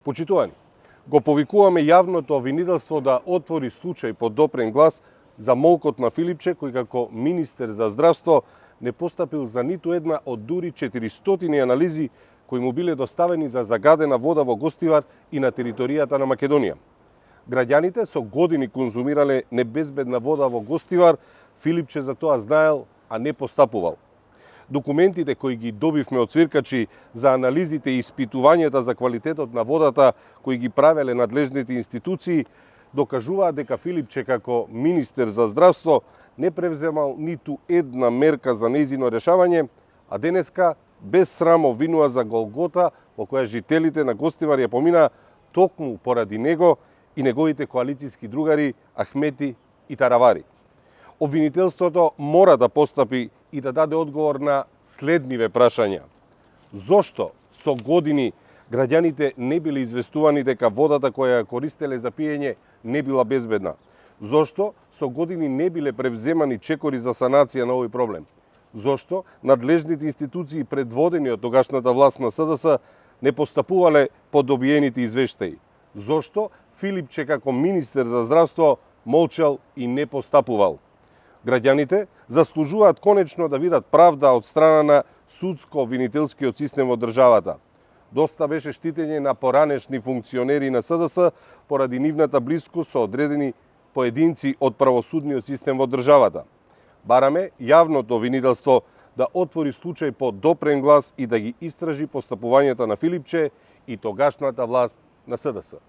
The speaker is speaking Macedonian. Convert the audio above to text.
Почитувани, го повикуваме јавното обвинителство да отвори случај под допрен глас за молкот на Филипче, кој како министер за здравство не постапил за ниту една од дури 400 анализи кои му биле доставени за загадена вода во Гостивар и на територијата на Македонија. Граѓаните со години конзумирале небезбедна вода во Гостивар, Филипче за тоа знаел, а не постапувал. Документите кои ги добивме од цвиркачи за анализите и испитувањата за квалитетот на водата кои ги правеле надлежните институции докажуваат дека Филипче како министер за здравство не превземал ниту една мерка за нејзино решавање, а денеска без срам обвинува за голгота во која жителите на Гостивар ја помина токму поради него и неговите коалициски другари Ахмети и Таравари. Обвинителството мора да постапи и да даде одговор на следниве прашања. Зошто со години граѓаните не биле известувани дека водата која ја користеле за пиење не била безбедна? Зошто со години не биле превземани чекори за санација на овој проблем? Зошто надлежните институции предводени од тогашната власт на СДС не постапувале по добиените извештаи? Зошто Филипче како министер за здравство молчал и не постапувал? Граѓаните заслужуваат конечно да видат правда од страна на судско-обвинителскиот систем во државата. Доста беше штитење на поранешни функционери на СДС поради нивната блискост со одредени поединци од правосудниот систем во државата. Бараме јавното обвинителство да отвори случај по допрен глас и да ги истражи постапувањата на Филипче и тогашната власт на СДС.